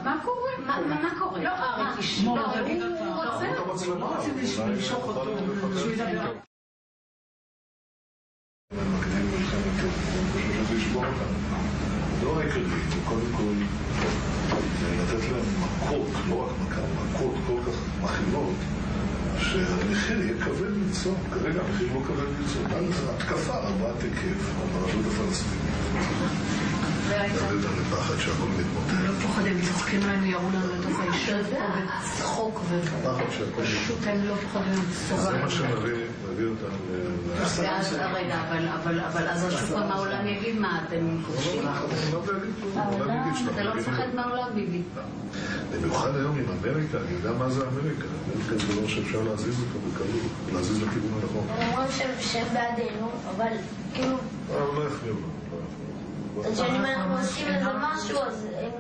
מה קורה? מה קורה? לא, אריק ישמור, הוא רוצה למשוך אותו, שהוא ידבר. לא העיקרי, קודם כל לתת להם מכות, לא רק מכות כל כך מכינות, שהמחיר יהיה כבד למצוא. כרגע המחיר לא כבד למצוא. התקפה רבת היקף על הרשות הפלסטינית. זה לפחד שהכל מתמוטט. לא פוחדים, צוחקים עלינו, יראו לנו את זה, ישב פה וצחוק ופשוט הם לא פוחדים. זה מה שמביא אותם ואז, רגע, אבל אז השוק מהעולם יגיד מה, אתם כובשים? אתה לא מפחד מהעולם, ביבי. במיוחד היום עם אמריקה, אני יודע מה זה אמריקה. אמריקה זה דבר שאפשר להזיז אותו בקלות, להזיז לכיוון הנכון. הם אומרים שהם בעדינו, אבל כאילו... לא יחמיאו לו. אז שאם אנחנו עושים איזה משהו, אז הם...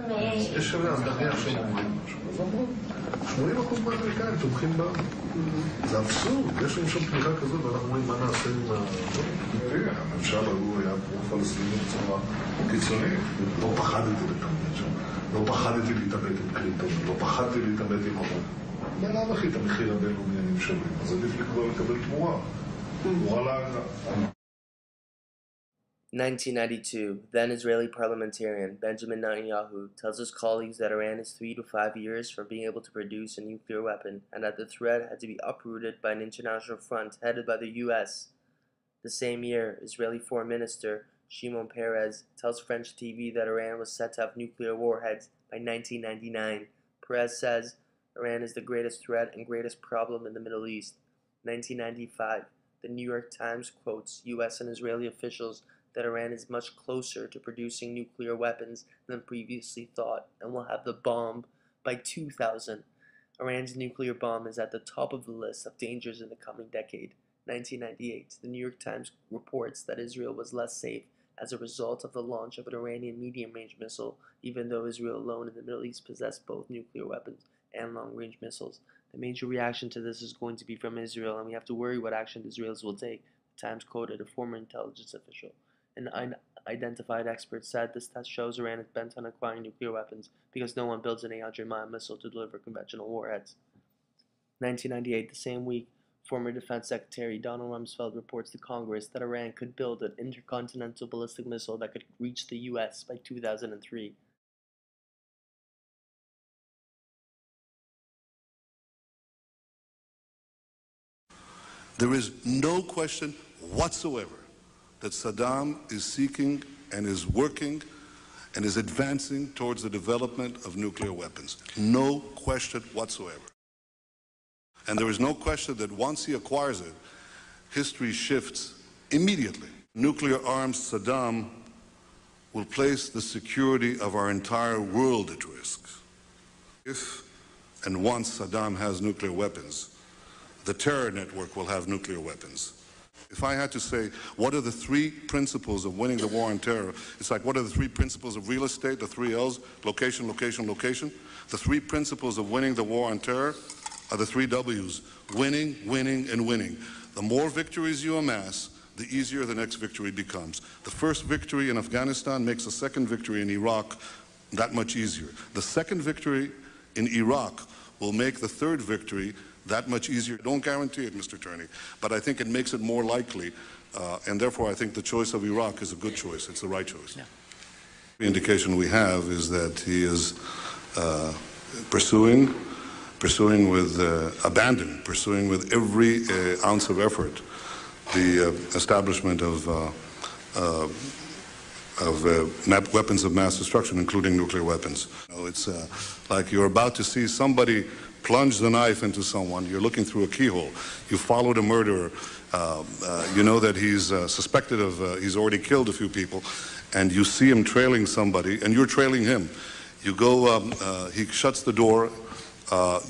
יש שם נניח שהם אומרים משהו. אז אמרו, 80% מהאמריקאים תומכים בנו. זה אבסורד, יש לנו שם תמיכה כזאת, ואנחנו אומרים מה נעשה עם ה... הממשל ההוא היה פרו-פלסטיני בצורה קיצונית. לא פחדתי להתעמת שם. לא פחדתי להתעמת עם קלינטון. לא פחדתי להתעמת עם המון. בלעם הכי את המחיר הבינלאומי אני משלם. אז עדיף לי כבר לקבל תמורה. תמורה לאגרה. 1992, then Israeli parliamentarian Benjamin Netanyahu tells his colleagues that Iran is 3 to 5 years from being able to produce a nuclear weapon and that the threat had to be uprooted by an international front headed by the US. The same year, Israeli Foreign Minister Shimon Peres tells French TV that Iran was set to have nuclear warheads by 1999. Peres says Iran is the greatest threat and greatest problem in the Middle East. 1995, the New York Times quotes US and Israeli officials that Iran is much closer to producing nuclear weapons than previously thought and will have the bomb by 2000. Iran's nuclear bomb is at the top of the list of dangers in the coming decade. 1998, the New York Times reports that Israel was less safe as a result of the launch of an Iranian medium-range missile, even though Israel alone in the Middle East possessed both nuclear weapons and long-range missiles. The major reaction to this is going to be from Israel, and we have to worry what action the Israelis will take. The Times quoted a former intelligence official. An unidentified expert said this test shows Iran is bent on acquiring nuclear weapons because no one builds an Al-Jama'ah missile to deliver conventional warheads. 1998, the same week, former Defense Secretary Donald Rumsfeld reports to Congress that Iran could build an intercontinental ballistic missile that could reach the U.S. by 2003. There is no question whatsoever that Saddam is seeking and is working and is advancing towards the development of nuclear weapons. No question whatsoever. And there is no question that once he acquires it, history shifts immediately. Nuclear armed Saddam will place the security of our entire world at risk. If and once Saddam has nuclear weapons, the terror network will have nuclear weapons. If I had to say, what are the 3 principles of winning the war on terror? It's like, what are the 3 principles of real estate, the 3 L's, location, location, location? The 3 principles of winning the war on terror are the 3 W's, winning, winning, and winning. The more victories you amass, the easier the next victory becomes. The first victory in Afghanistan makes the second victory in Iraq that much easier. The second victory in Iraq will make the third victory that much easier. Don't guarantee it, Mr. Turney, but I think it makes it more likely, and therefore I think the choice of Iraq is a good choice. It's the right choice. Yeah. The indication we have is that he is pursuing with abandon, pursuing with every ounce of effort the establishment of weapons of mass destruction, including nuclear weapons. You know, it's like you're about to see somebody plunge the knife into someone. You're looking through a keyhole. You followed a murderer. You know that he's suspected of, he's already killed a few people, and you see him trailing somebody, and you're trailing him. You go, he shuts the door,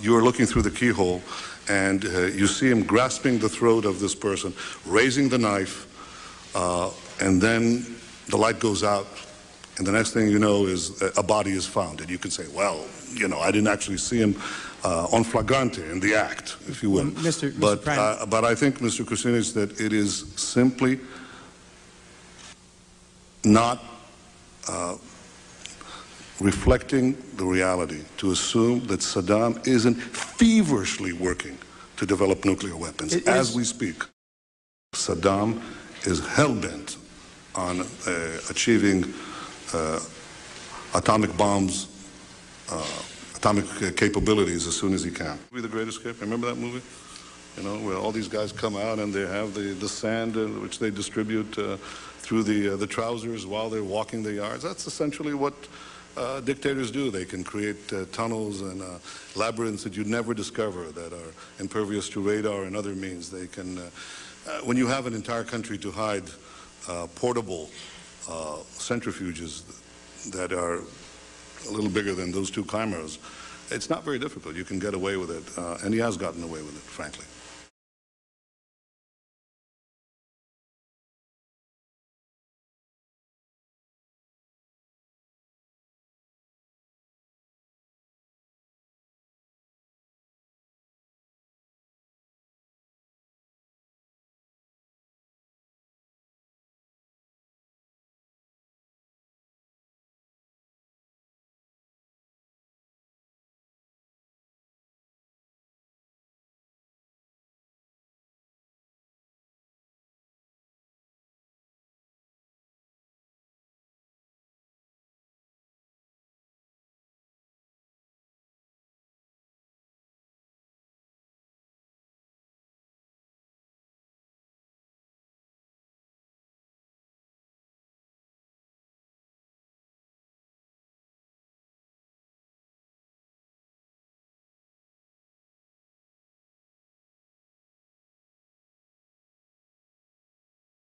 you're looking through the keyhole, and you see him grasping the throat of this person, raising the knife, and then the light goes out, and the next thing you know is a body is found. And you can say, well, you know, I didn't actually see him on flagrante in the act, if you will. But I think, Mr. Kucinich, that it is simply not reflecting the reality to assume that Saddam isn't feverishly working to develop nuclear weapons as we speak. Saddam is hell-bent on achieving atomic bombs, atomic capabilities as soon as he can. The Great Escape, remember that movie? You know, where all these guys come out and they have the sand which they distribute through the trousers while they're walking the yards. That's essentially what dictators do. They can create tunnels and labyrinths that you'd never discover that are impervious to radar and other means. They can, when you have an entire country to hide portable centrifuges that are a little bigger than those two chimeras, it's not very difficult. You can get away with it, and he has gotten away with it, frankly.